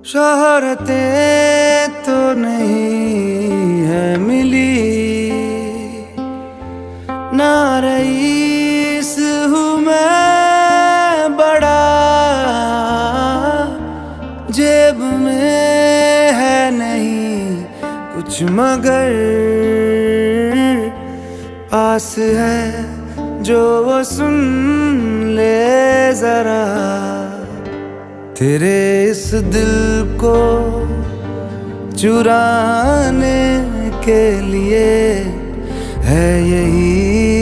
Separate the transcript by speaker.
Speaker 1: शोहरतें तो नहीं है मिली, ना रईस हूँ मैं बड़ा, जेब में है नहीं कुछ मगर पास है जो वो सुन ले जरा। तेरे इस दिल को चुराने के लिए है यही